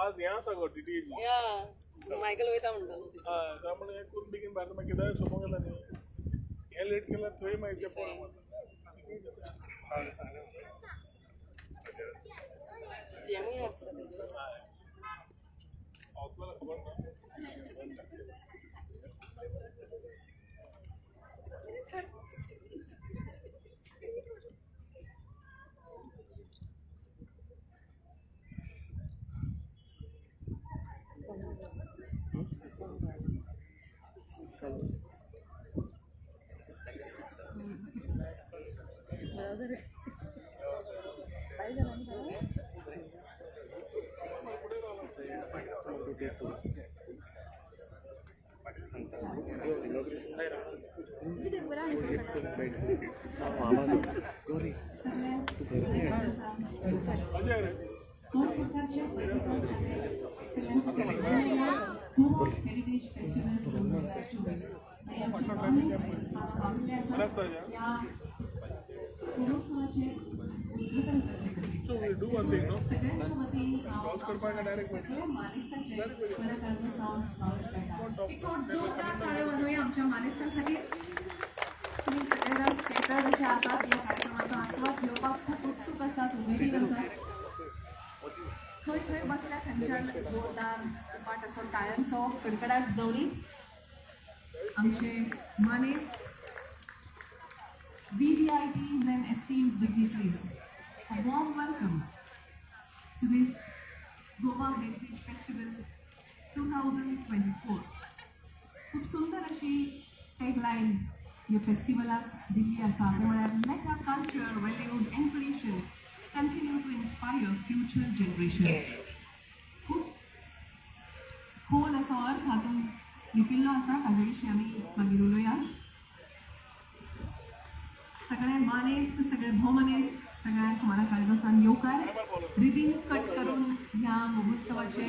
आज यहाँ सा गोटी डी या माइकल वेता म्हणतो त्यामुळे कोण बिगिन बाहेर मग किती समोर गेला नाही हे लेट केला थोडी माहिती पोरा सीएम ही असतं आपल्याला खबर नाही हेरिटेज फेस्टिवल 2024 आणि आमच्या महोत्सवाचे उद्घाटन सगळ्यांच्या वतीने सगळ्या मानेस्तांचे मनाकाळचं स्वागत करतात. एक जोरदार टाळ्या वाजवूया आमच्या मानेस्तां खातीर. तुम्ही सगळेजण स्टेटर जसे आसात ह्या कार्यक्रमाचो आस्वाद घेवपाक खूब उत्सूक आसात, उमेदीर आसात. खंय खंय बसल्या थंयच्यान जोरदार पाट असो टाळ्यांचो कडकडाट जावनी. आमचे मानेस VVIPs and esteemed dignitaries, a warm welcome to this Goa Heritage Festival 2024. खूप सुंदर अशी टॅगलाईन ह्या फेस्टिवलाक दिल्ली आसा, ते म्हळ्यार let our culture, values and traditions continue to inspire future generations. खूप खोल असो अर्थ हातूंत लिपिल्लो आसा, ताजे विशीं आमी मागीर उलोवया. सगळे मानेस सगळे भोमनेस सगळ्यांक मना काळजासान येवकार. रिबीन कट करून ह्या महोत्सवाचे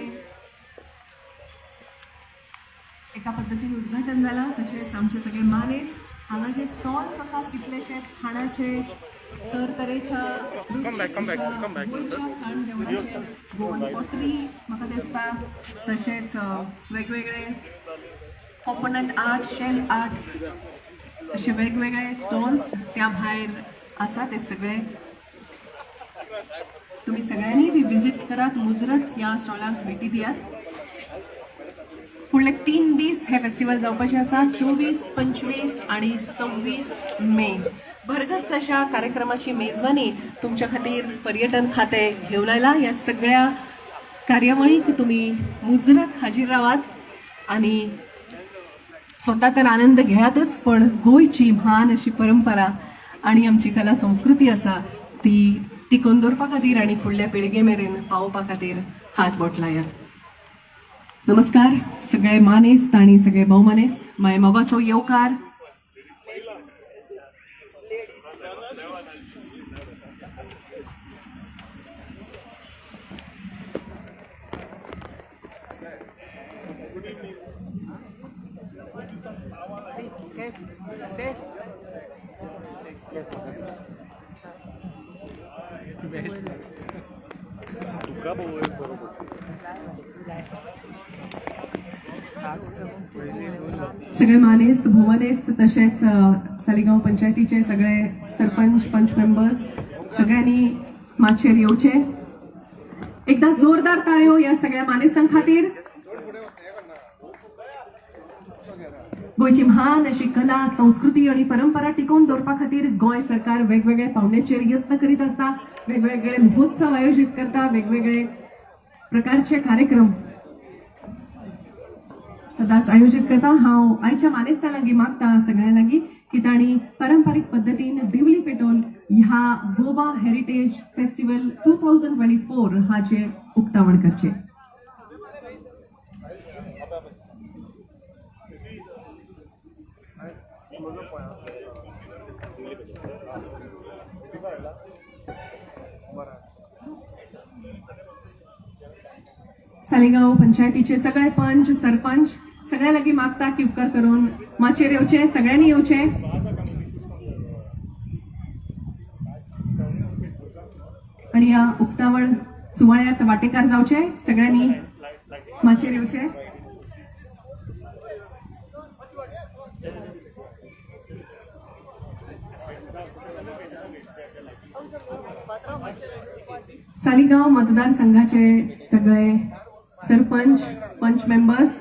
एका पद्धतीने उद्घाटन झालं. तसेच आमचे सगळे मानेस हांगा जे स्टॉल्स आसात कितलेशेच खाणाचे तरेच्या गोंयच्या खाण जेवणाचे गोवन पॉटरी म्हाका दिसता. तशेंच वेगवेगळे कोकोनट आर्ट, शेल आर्ट असे वेगवेगळे स्टॉल्स त्या भायर आसा. ते सगळे तुम्ही सगळ्यांनी बी विजीट करात, मुजरत या स्टॉलांक भेटी दियात. फुडले 3 दीस हे फेस्टिवल जावपाचे आसा. 24, 25 आणि 26 मे. भरगच्च अशा कार्यक्रमाची मेजवानी तुमच्या खातीर पर्यटन खाते घेऊन आयला. या सगळ्या कार्यावळीक तुम्ही मुजरत हाजीर रावात आणि स्वतः तर आनंद घेयातच, पण गोंयची म्हान अशी परंपरा आणि आमची कला संस्कृती आसा ती टिकोवन दवरपा खातीर आणि फुडल्या पिळगे मेरेन पावोवपा खातीर हात बोट लायात. नमस्कार सगळे मानेस्त आणि सगळे भोवमानेस्त. माय मोगाचो येवकार. सगळे मानेस्त भोवमानेस्त तसेच सालिगांव पंचायतीचे सगळे सरपंच पंच मेंबर्स सगळ्यांनी माचेर येवचे. एकदा जोरदार ताळयो या सगळ्या मानेस्तां खातीर. गोंयची म्हान अशी कला संस्कृती आणि परंपरा टिकोवन दवरपा खातीर गोंय सरकार वेगवेगळे पावंड्याचेर यत्न करीत आसता. वेगवेगळे महोत्सव आयोजीत करता, वेगवेगळे प्रकारचे कार्यक्रम सदांच आयोजित करता. हांव आयच्या मानेस्तां लागीं मागता सगळ्यां लागीं की तांणी पारंपारीक पद्दतीन दिवली पेटोवन ह्या गोवा हेरिटेज फेस्टिवल 2024 हाचे उक्तावण करचे. सालिगांव पंचायतीचे सगळे पंच सरपंच सगळ्या लागीं मागता की उपकार करून माचेर येवचे, सगळ्यांनी येवचे आणि ह्या उक्तावण सुवाळ्यात वांटेकार जावचे. सगळ्यांनी माचेर येवचे. सालिगांव मतदारसंघाचे सगळे सरपंच पंच मेंबर्स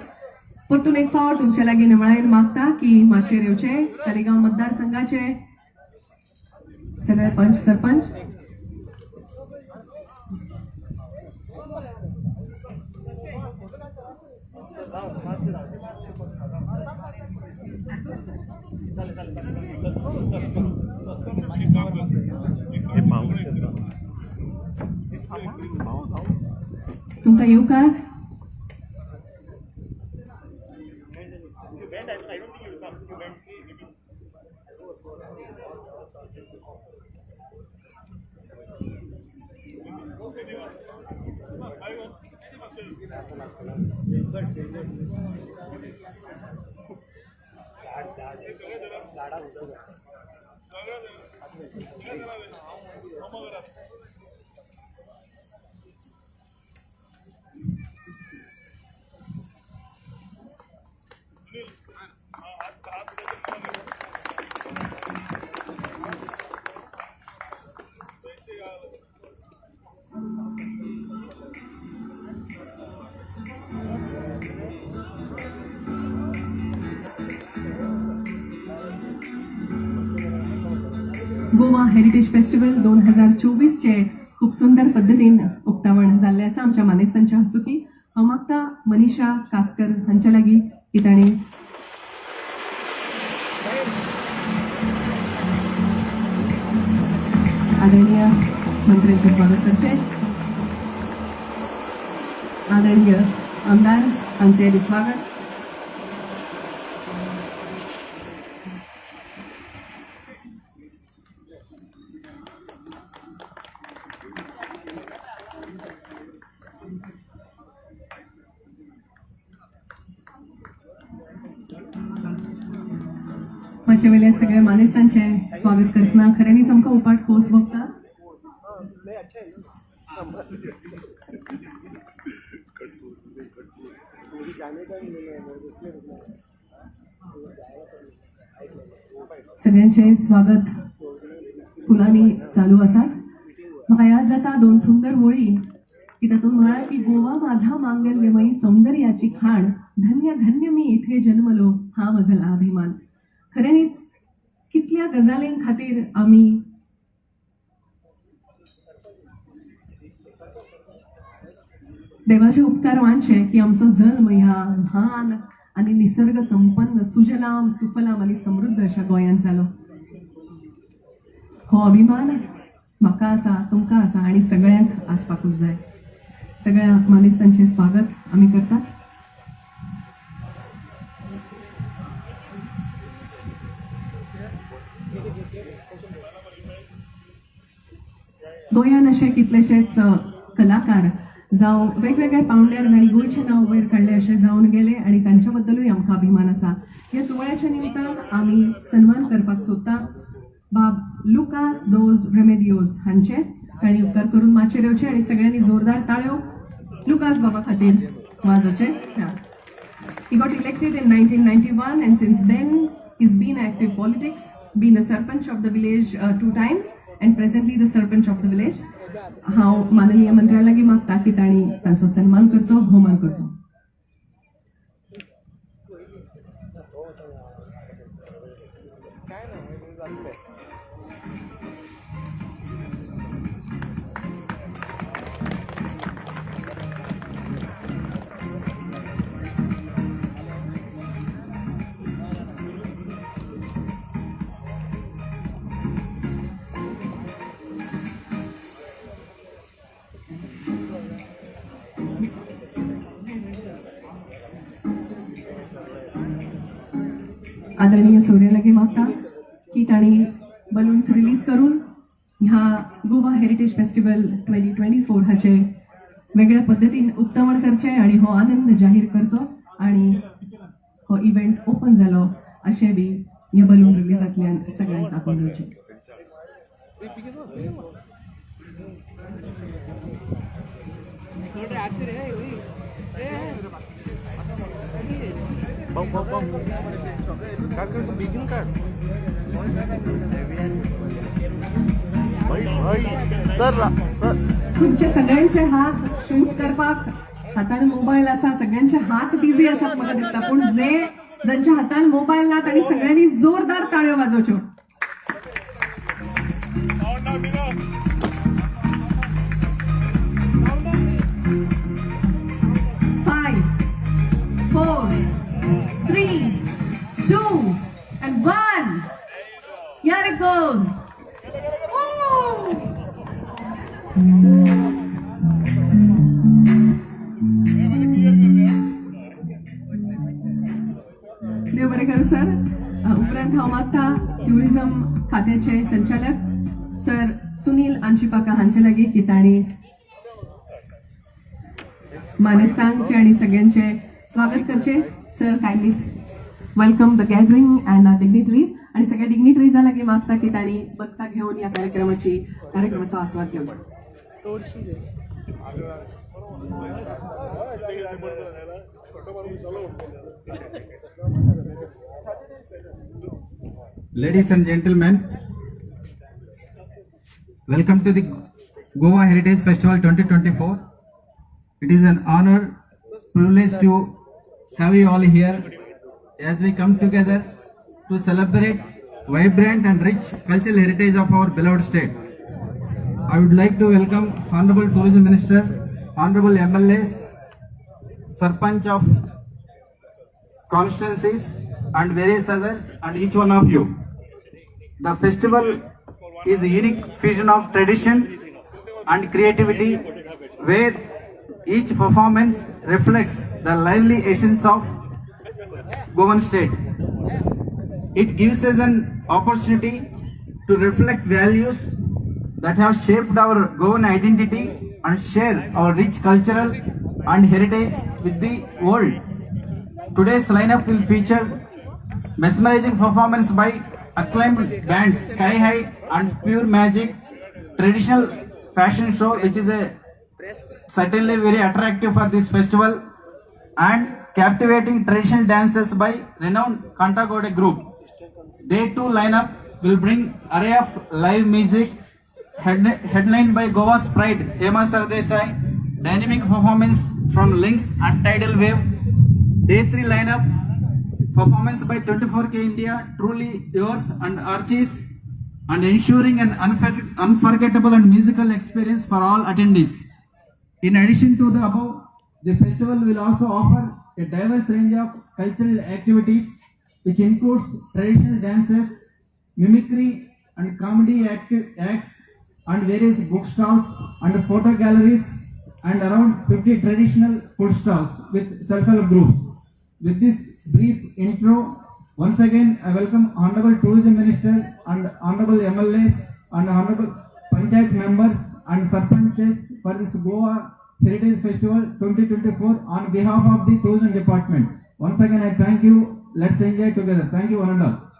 परतून एक फावट तुमच्या लागीं निमळायेन मागता की माचेर येवचे. सालिगांव मतदारसंघाचे सगळे पंच सरपंच तुमका येवकार. गोवा हेरिटेज फेस्टिवल 2024 चे खूप सुंदर पद्धतीन उक्तावण जाल्ले आसा आमच्या मानेस्तांच्या हस्तुकी. हांव मागता मनीषा कासकर हांच्या लागीं की तांणी आदरणीय मंत्र्यांचे स्वागत करचे. आदरणीय आमदार हांचे स्वागत. माझ्या वेळेस सगळ्या मानेस्तांचे स्वागत करतना खऱ्यांनीच आमकां उपाट खोस भोगता. सगळ्यांचे स्वागत फुलांनी चालू आसाच. म्हाका याद जाता दोन सुंदर वळी की तातूंत म्हळ्यार की गोवा माझा मांगल्यमयी सौंदर्याची खाण, धन्य धन्य मी इथे जन्मलो हा म्हजला अभिमान. खऱ्यांनीच कितल्या गजालीं खातीर आमी देवाचे उपकार मानचे की आमचो जल्म ह्या म्हान आनी निसर्ग संपन्न सुजलाम सुफलाम आनी समृद्ध अशा गोंयांत जालो. हो अभिमान म्हाका आसा, तुमकां आसा आनी सगळ्यांक आसपाकूच जाय. सगळ्या मानेस्तांचे स्वागत आमी करतात. गोंयान अशे कितलेशेच कलाकार जावं वेगवेगळ्या पावंड्यार जाणी गोंयचें नांव वयर काडलें अशें जावन गेले आनी तांच्या बद्दलूय आमकां अभिमान आसा. ह्या सुवाळ्याच्या निमतान आमी सन्मान करपाक सोदता बाब लुकास दोज रेमेडियोस हांचे. तांणी उपकार करून माचयेर येवचे आनी सगळ्यांनी जोरदार ताळयो लुकास बाबा खातीर वाजोवचे. He got elected in 1991 and since then he's been active politics, been the sarpanch of the village 2 times and presently the sarpanch of the village. हांव माननीय मंत्र्या लागीं मागता की तांणी तांचो सन्मान करचो, भोवमान करचो. आदरणीय सूर्य लागी मागता की तांणी बलून्स रिलीज करून ह्या गोवा हेरिटेज फेस्टिवल 2024 हाचे वेगळ्या पद्दतीन उक्तावण करचें आनी हो आनंद जाहीर करचो आनी हो इव्हेंट ओपन जालो अशें बी ह्या बलून रिलीजांतल्यान सगळ्यांक दाखोवन दिवचें. तुमचे सगळ्यांचे हात शूट करपाक हातान मोबाईल आसा, सगळ्यांचे हात बिझी आसात म्हाका दिसता, पूण ज्यांच्या हातान मोबाईल ना तांणी सगळ्यांनी जोरदार ताळयो वाजोवच्यो. Here it goes. Woo! देव बरें करूं सर. उपरांत हांव मागता ट्युरिझम खात्याचे संचालक सर सुनील आंचिपाका हांचे लागीं की तांणी मानेस्तांचे आनी सगळ्यांचे स्वागत करचे. Sir kindly welcome the gathering and dignitaries. आणि सगळ्या डिग्निटरीजा लागीं मागता की तांणी बसका घेवन या कार्यक्रमाचो आस्वाद घेवचो. Ladies and gentlemen, welcome to the Goa Heritage Festival 2024. It is an honor, privilege to have you all here as we come together to celebrate vibrant and rich cultural heritage of our beloved state. I would like to welcome Honorable Tourism Minister, Honorable MLAs, Sarpanch of constituencies and various others and each one of you. The festival is a unique fusion of tradition and creativity where each performance reflects the lively essence of Govan state. It gives us an opportunity to reflect values that have shaped our Goan identity and share our rich cultural and heritage with the world. Today's lineup will feature mesmerizing performance by acclaimed bands Sky High and Pure Magic, traditional fashion show which is a certainly very attractive for this festival, and captivating traditional dances by renowned Kantagode group. Day 2 lineup will bring array of live music headlined by Goa's pride Hema Sardesai, dynamic performance from Lynx and Tidal Wave. Day 3 lineup performance by 24K India, Truly Yours and Archies, and ensuring an unforgettable and musical experience for all attendees. In addition to the above, the festival will also offer a diverse range of cultural activities which includes traditional dances, mimicry and comedy acts, and various bookstores and photo galleries, and around 50 traditional food stalls with self-help groups. With this brief intro, once again I welcome Honorable Tourism Minister and Honorable MLAs and Honorable Panchayat members and Sarpanches for this Goa Heritage Festival 2024 on behalf of the Tourism Department. Once again I thank you. Let's enjoy together. Thank you one and all.